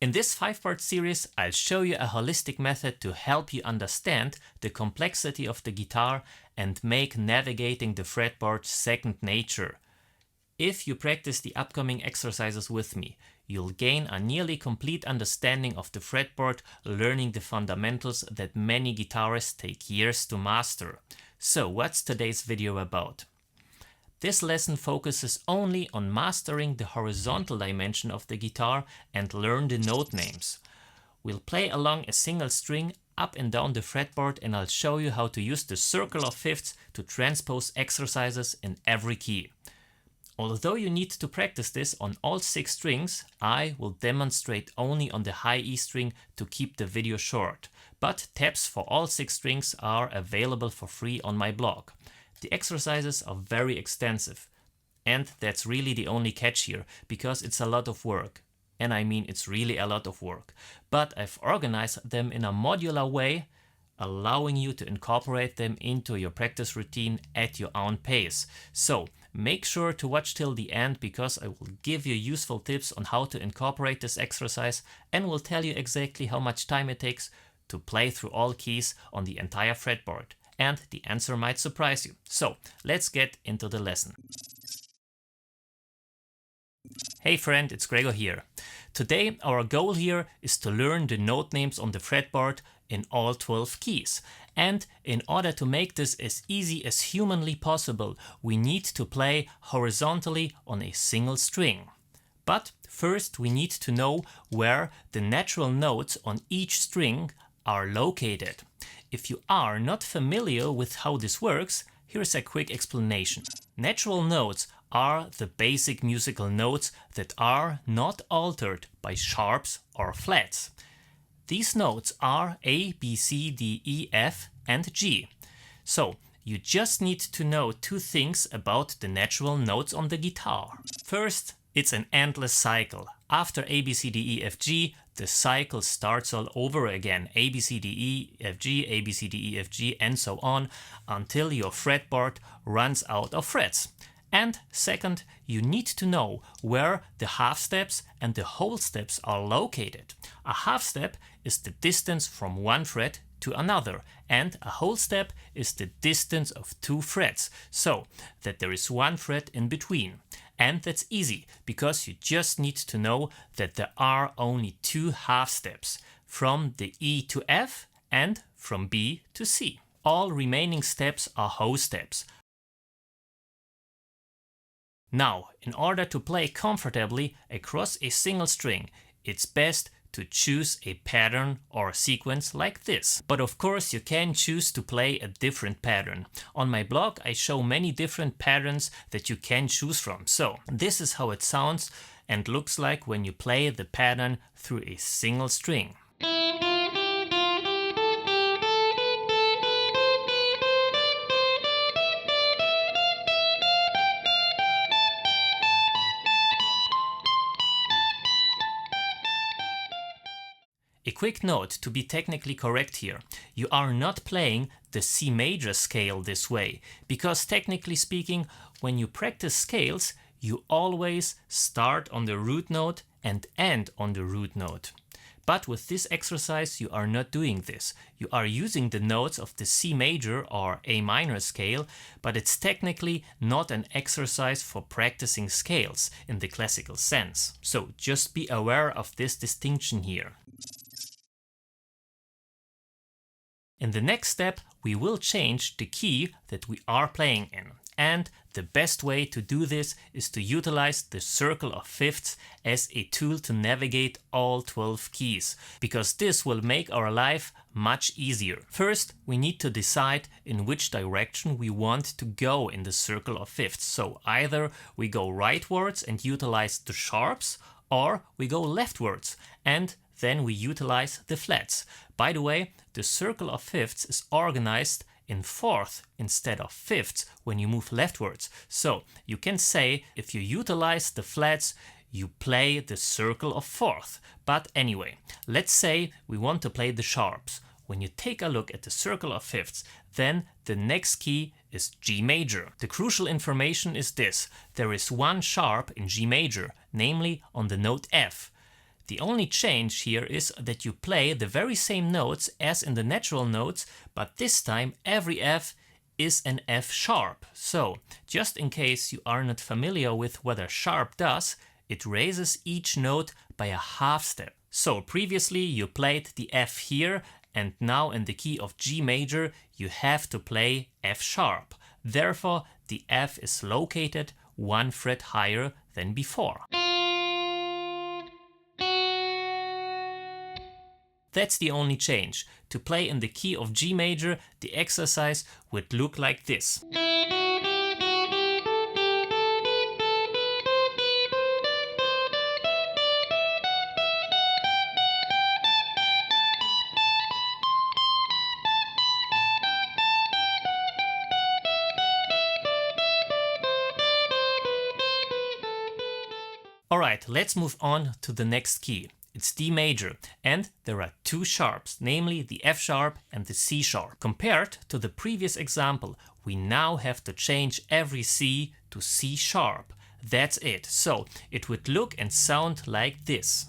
In this 5-part series, I'll show you a holistic method to help you understand the complexity of the guitar and make navigating the fretboard second nature. If you practice the upcoming exercises with me, you'll gain a nearly complete understanding of the fretboard, learning the fundamentals that many guitarists take years to master. So, what's today's video about? This lesson focuses only on mastering the horizontal dimension of the guitar and learn the note names. We'll play along a single string up and down the fretboard, and I'll show you how to use the circle of fifths to transpose exercises in every key. Although you need to practice this on all 6 strings, I will demonstrate only on the high E string to keep the video short. But tabs for all 6 strings are available for free on my blog. The exercises are very extensive, and that's really the only catch here, because it's a lot of work. And I mean, it's really a lot of work. But I've organized them in a modular way, allowing you to incorporate them into your practice routine at your own pace. So make sure to watch till the end, because I will give you useful tips on how to incorporate this exercise and will tell you exactly how much time it takes to play through all keys on the entire fretboard. And the answer might surprise you. So let's get into the lesson. Hey friend, it's Gregor here. Today our goal here is to learn the note names on the fretboard in all 12 keys. And in order to make this as easy as humanly possible, we need to play horizontally on a single string. But first we need to know where the natural notes on each string are located. If you are not familiar with how this works, here's a quick explanation. Natural notes are the basic musical notes that are not altered by sharps or flats. These notes are A, B, C, D, E, F, and G. So you just need to know 2 things about the natural notes on the guitar. First, it's an endless cycle. After A, B, C, D, E, F, G, the cycle starts all over again. A, B, C, D, E, F, G, A, B, C, D, E, F, G, and so on until your fretboard runs out of frets. And second, you need to know where the half steps and the whole steps are located. A half step is the distance from one fret to another, and a whole step is the distance of 2 frets, so that there is 1 fret in between. And that's easy, because you just need to know that there are only 2 half steps, from the E to F and from B to C. All remaining steps are whole steps. Now, in order to play comfortably across a single string, it's best to choose a pattern or sequence like this. But of course you can choose to play a different pattern. On my blog I show many different patterns that you can choose from. So this is how it sounds and looks like when you play the pattern through a single string. A quick note to be technically correct here. You are not playing the C major scale this way, because technically speaking, when you practice scales, you always start on the root note and end on the root note. But with this exercise, you are not doing this. You are using the notes of the C major or A minor scale, but it's technically not an exercise for practicing scales in the classical sense. So just be aware of this distinction here. In the next step, we will change the key that we are playing in. And the best way to do this is to utilize the circle of fifths as a tool to navigate all 12 keys, because this will make our life much easier. First, we need to decide in which direction we want to go in the circle of fifths. So either we go rightwards and utilize the sharps, or we go leftwards and then we utilize the flats. By the way, the circle of fifths is organized in fourth instead of fifths when you move leftwards. So you can say if you utilize the flats, you play the circle of fourth. But anyway, let's say we want to play the sharps. When you take a look at the circle of fifths, then the next key is G major. The crucial information is this: there is one sharp in G major, namely on the note F. The only change here is that you play the very same notes as in the natural notes, but this time every F is an F sharp. So, just in case you are not familiar with what a sharp does, it raises each note by a half step. So previously you played the F here, and now in the key of G major you have to play F sharp. Therefore the F is located 1 fret higher than before. That's the only change. To play in the key of G major, the exercise would look like this. Alright, let's move on to the next key. It's D major, and there are two sharps, namely the F sharp and the C sharp. Compared to the previous example, we now have to change every C to C sharp. That's it. So it would look and sound like this.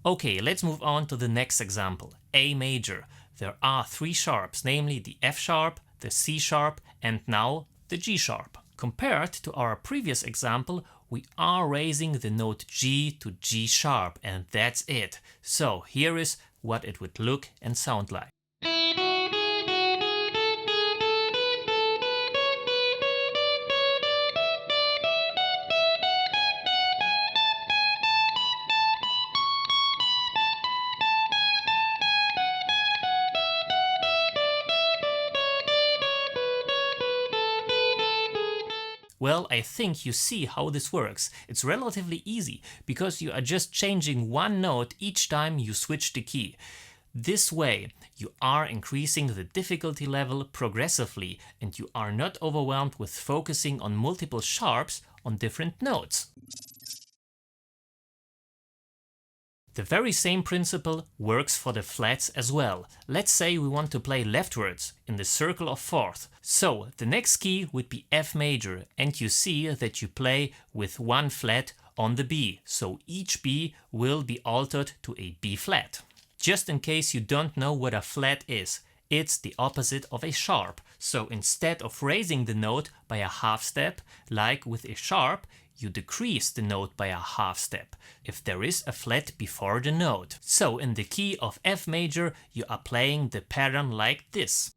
Okay, let's move on to the next example, A major. There are three sharps, namely the F sharp, the C sharp, and now the G sharp. Compared to our previous example, we are raising the note G to G sharp, and that's it. So here is what it would look and sound like. Well, I think you see how this works. It's relatively easy because you are just changing one note each time you switch the key. This way, you are increasing the difficulty level progressively and you are not overwhelmed with focusing on multiple sharps on different notes. The very same principle works for the flats as well. Let's say we want to play leftwards in the circle of fourth. So the next key would be F major, and you see that you play with one flat on the B. So each B will be altered to a B flat. Just in case you don't know what a flat is, it's the opposite of a sharp. So instead of raising the note by a half step, like with a sharp, you decrease the note by a half step if there is a flat before the note. So in the key of F major, you are playing the pattern like this.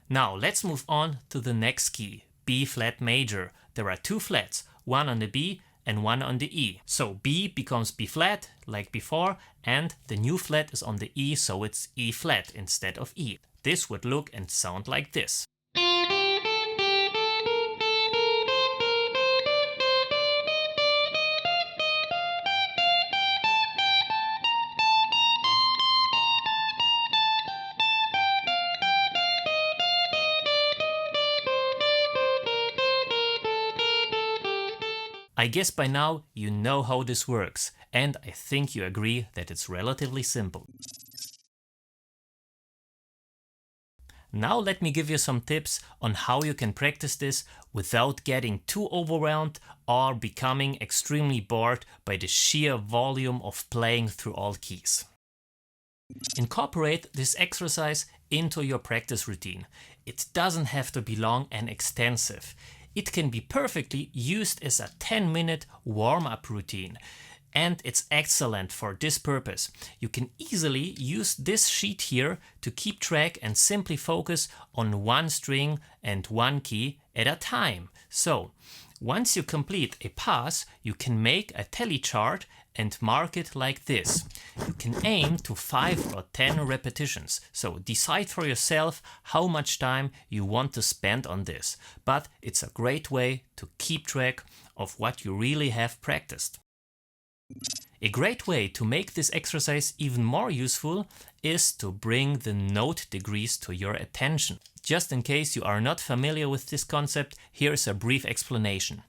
Now let's move on to the next key, B flat major. There are two flats, one on the B and one on the E. So B becomes B flat like before, and the new flat is on the E, so it's E flat instead of E. This would look and sound like this. I guess by now you know how this works, and I think you agree that it's relatively simple. Now let me give you some tips on how you can practice this without getting too overwhelmed or becoming extremely bored by the sheer volume of playing through all keys. Incorporate this exercise into your practice routine. It doesn't have to be long and extensive. It can be perfectly used as a 10-minute warm-up routine, and it's excellent for this purpose. You can easily use this sheet here to keep track and simply focus on one string and one key at a time. So, once you complete a pass, you can make a tally chart and mark it like this. You can aim to 5 or 10 repetitions, so decide for yourself how much time you want to spend on this, but it's a great way to keep track of what you really have practiced. A great way to make this exercise even more useful is to bring the note degrees to your attention. Just in case you are not familiar with this concept, here's a brief explanation.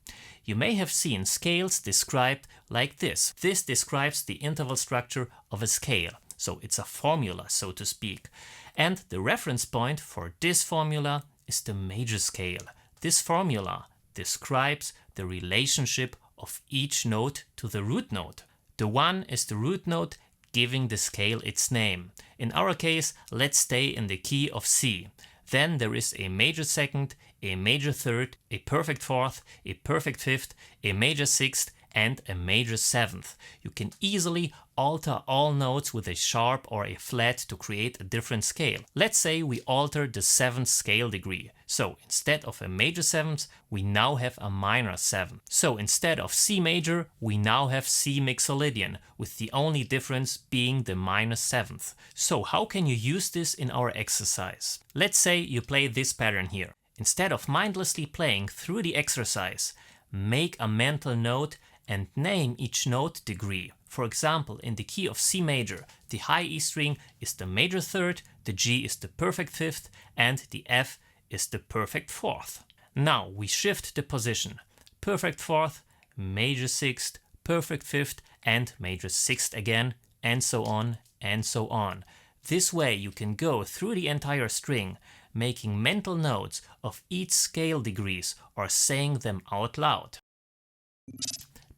You may have seen scales described like this. This describes the interval structure of a scale, so it's a formula, so to speak. And the reference point for this formula is the major scale. This formula describes the relationship of each note to the root note. The 1 is the root note, giving the scale its name. In our case, let's stay in the key of C. Then there is a major second, a major third, a perfect fourth, a perfect fifth, a major sixth, and a major seventh. You can easily alter all notes with a sharp or a flat to create a different scale. Let's say we alter the 7th scale degree. So instead of a major 7th, we now have a minor 7th. So instead of C major, we now have C mixolydian, with the only difference being the minor 7th. So how can you use this in our exercise? Let's say you play this pattern here. Instead of mindlessly playing through the exercise, make a mental note and name each note degree. For example, in the key of C major, the high E string is the major third, the G is the perfect fifth, and the F is the perfect fourth. Now we shift the position. Perfect fourth, major sixth, perfect fifth, and major sixth again, and so on and so on. This way you can go through the entire string, making mental notes of each scale degrees or saying them out loud.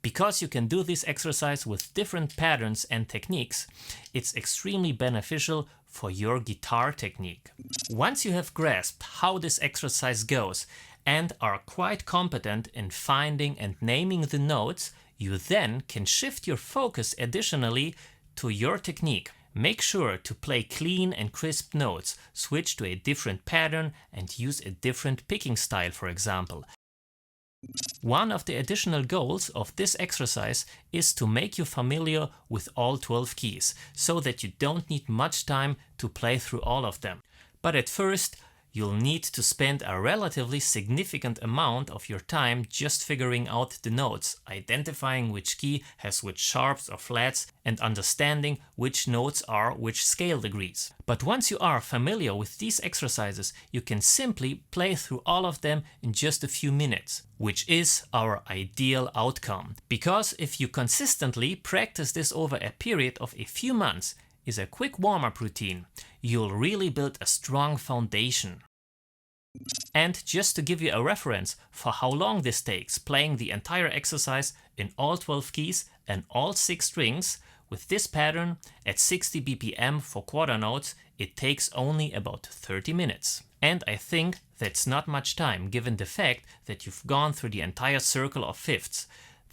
Because you can do this exercise with different patterns and techniques, it's extremely beneficial for your guitar technique. Once you have grasped how this exercise goes and are quite competent in finding and naming the notes, you then can shift your focus additionally to your technique. Make sure to play clean and crisp notes, switch to a different pattern and use a different picking style, for example. One of the additional goals of this exercise is to make you familiar with all 12 keys, so that you don't need much time to play through all of them. But at first, you'll need to spend a relatively significant amount of your time just figuring out the notes, identifying which key has which sharps or flats, and understanding which notes are which scale degrees. But once you are familiar with these exercises, you can simply play through all of them in just a few minutes, which is our ideal outcome. Because if you consistently practice this over a period of a few months, is a quick warm-up routine, you'll really build a strong foundation. And just to give you a reference for how long this takes, playing the entire exercise in all 12 keys and all 6 strings, with this pattern at 60 BPM for quarter notes, it takes only about 30 minutes. And I think that's not much time given the fact that you've gone through the entire circle of fifths.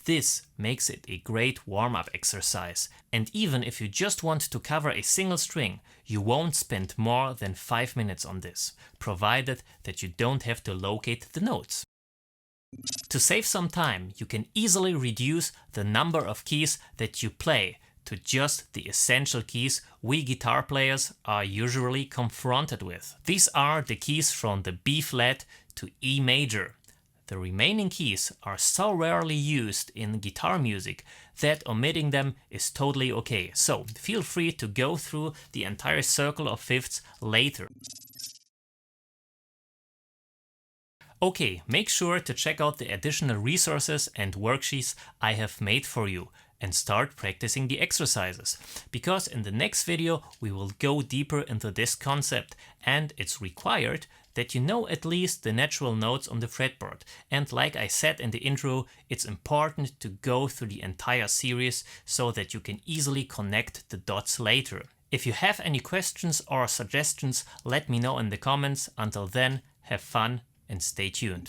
This makes it a great warm-up exercise, and even if you just want to cover a single string, you won't spend more than 5 minutes on this, provided that you don't have to locate the notes. To save some time, you can easily reduce the number of keys that you play to just the essential keys we guitar players are usually confronted with. These are the keys from the B flat to E major. The remaining keys are so rarely used in guitar music that omitting them is totally okay. So feel free to go through the entire circle of fifths later. Okay, make sure to check out the additional resources and worksheets I have made for you and start practicing the exercises, because in the next video we will go deeper into this concept, and it's required that you know at least the natural notes on the fretboard. And like I said in the intro, it's important to go through the entire series so that you can easily connect the dots later. If you have any questions or suggestions, let me know in the comments. Until then, have fun and stay tuned.